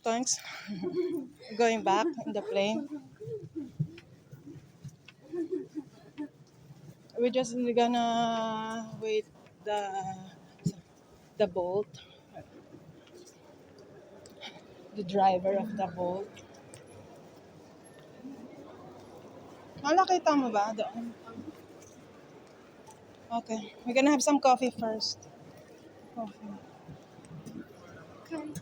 thanks. Going back in the plane. We're just gonna wait the boat, the driver of the boat. Nakita mo ba doon? Okay, we're gonna have some coffee first. Coffee. Okay.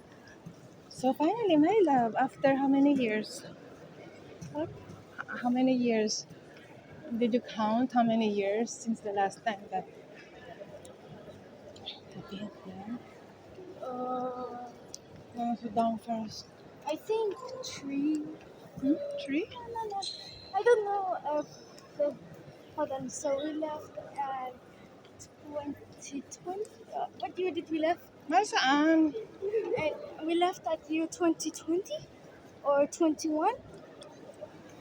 So finally, my love, after how many years? What? How many years? Did you count how many years since the last time that Vietnam? Sit down first. I think 3. 3? No. I don't know if hold on. So we left at 2020. What year did we left? Saan? We left at year 2020 or 21.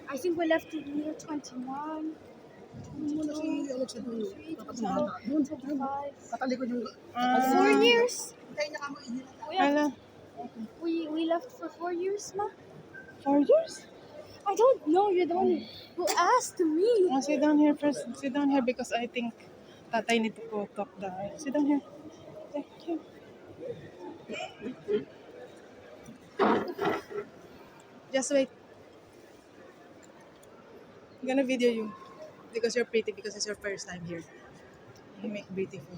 I think we left in year 21. 23, 25. 4 years. Hello. We left for 4 years, ma. 4 years? I don't know. You're the one who asked me. Oh, sit down here first. Sit down here because I think Tatay need to go talk there. Sit down here. There, here. Just wait. I'm gonna video you because you're pretty because it's your first time here. You make beautiful.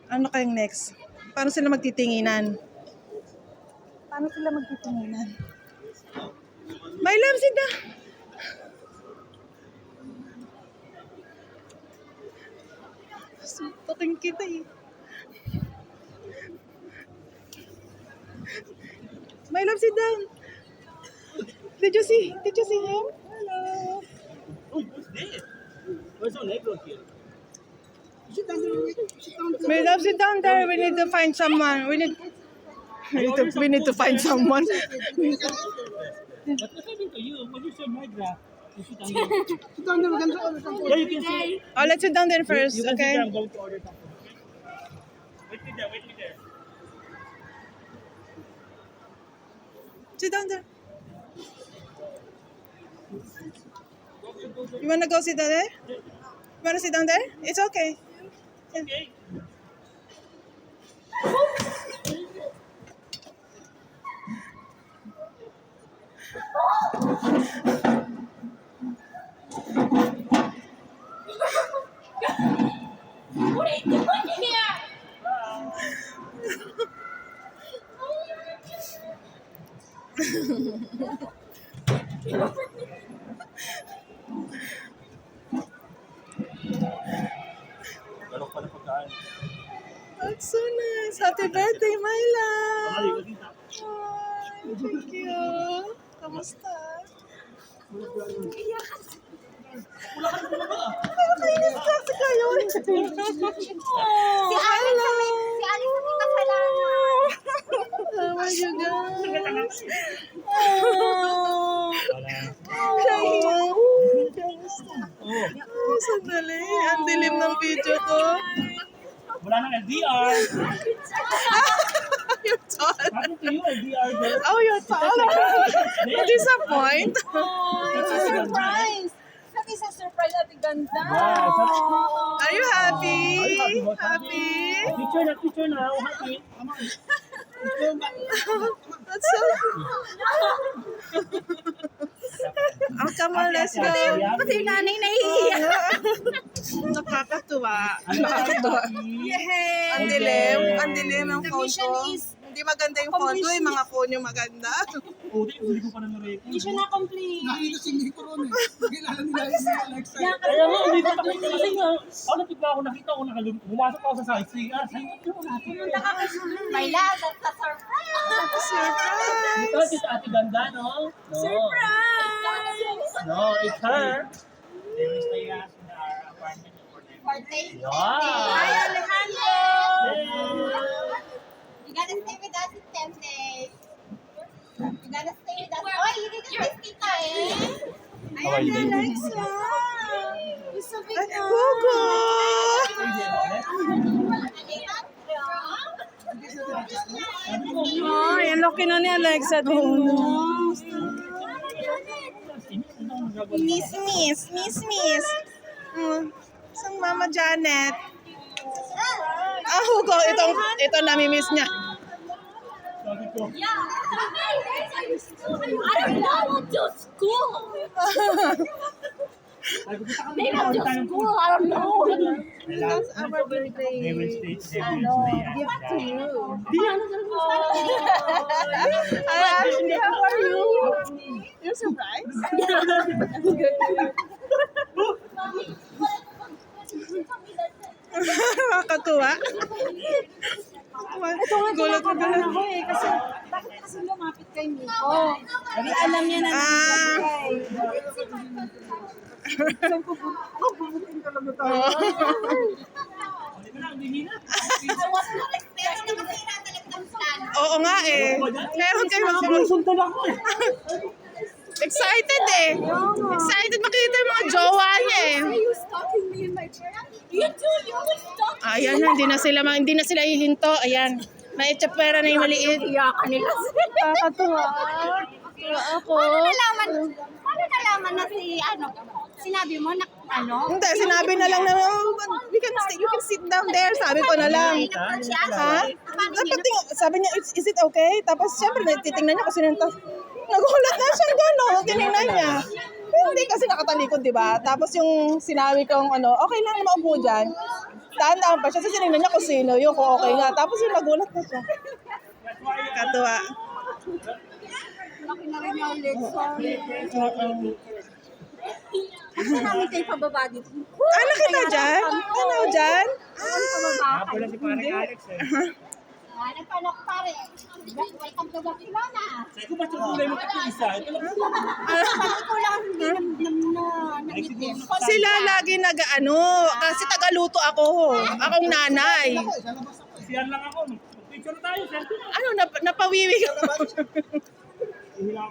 Ano kayong next? Paano sila magtitinginan? Paano sila magtitinginan? My love, sit down! Suntokin kita eh. My love, sit down. Did you see him? Hello. Oh, what's this? Where's the Negro here? My love, sit down there. We need to find someone. We need to find someone. What happened to you? When you said Negra, you sit down there. Yeah, you can sit. Oh, let's sit down there first, You can sit okay? there. I'm going to order something. Wait me there. Sit down there. You wanna go sit down there? You wanna sit down there? It's okay. Okay. What are you doing here? Galok pala pagkain. That's so nice. Happy birthday, my love. Mali, wag dito. Ay, thank you. Kamusta? Nakakainis kasi kayo. Si Alex may kasalanan. Oh my God. Wala. Kamusta? Oh, sandali. Ang dilim ng video ko. Wala nang LDR. You're tall. Happy to you, LDR girl. Oh, you're tall. Disappoint. It's a surprise. It's a surprise at the ganda. Wow, Are you happy? Are you happy, boss? Happy? Picture na. Oh, happy. That's so... Oh, come on, let's go. Pati yung nanay nahihiya. Nakakatuwa. Ano Nakakatuwa. Yay! Ang dilim ang The phone mission ko. is Hindi maganda yung phone ko, yung mga phone yung maganda. Puti, hindi ko pa na nareko. mission na complete. Nakita si Nico ron eh. Kilala nila yung si Alexa. Kaya nga, hindi ko nakita kasi nga. Bigla ako nakita ko, pumasok ako sa sightseeing. Sightseeing ko natin. Pumunta ka kay My love, that's a surprise. Surprise! Ito si Ate Ganda, no? No. Surprise! No, it's her. They will stay in our apartment for them. Birthday. Wow. Hi, Alejandro. You gotta stay with us in 10 days. You gotta stay with us. Oh, you didn't miss Tita eh. How are you, baby? Alexa. You're so big now. Hugo! Alina, laki na ni Alexa din, no? Miss. Isang Mama Janet. Hugo, ito nami-miss niya. Sabi ko, I don't know to school. sabi ko, saka Maybe I'm to school. I don't know. That's our birthday. They will stay. Gift to you. Hi, Ashley, how are you? You're surprised? Nakakatuwa. Gulat ko na ako eh. Kasi, Bakit kasi lumapit kay Nico? Hindi alam niya na Bubutin talaga tayo. Oo nga eh. Meron kayo Sinusundan ako eh. excited eh. Excited makita yung mga jowa niya eh. you stalking me in my chair? You too. You always talk. Ayan na, hindi na sila hihinto. Ayan. May etsapera na yung maliit. Iyakan nila. Nakakatuwa. Ako. Paano nalaman na sinabi mo na Hindi, sinabi na lang na, you can sit down there. Sabi ko na lang. Ha? Dapat sabi niya, is it okay? Tapos siyempre, titingnan niya kasi nagulat na siya gano'n. Tinignan niya. Hindi kasi nakatalikod, di ba? Tapos yung sinabi kong okay lang na maupo dyan. Daan-daan pa siya. Kasi tinignan niya kung sino yun, kung okay nga. Tapos yung nagulat na siya. Katuwa. Laki na rin yung Alexa. Kasi namin kayo pababa dito. Nakita dyan? Ano dyan? Ako lang si Pare Alex eh. Nagpanok pare. Welcome to Barcelona. Sabi ko, ba't yung kulay mo pati isa? Ito lang. Ikaw lang hindi nag-itim. Sila lagi kasi tagaluto ako. Akong nanay. Siyan lang ako. Picture tayo, selfie na. Napawiwi ka. Ihila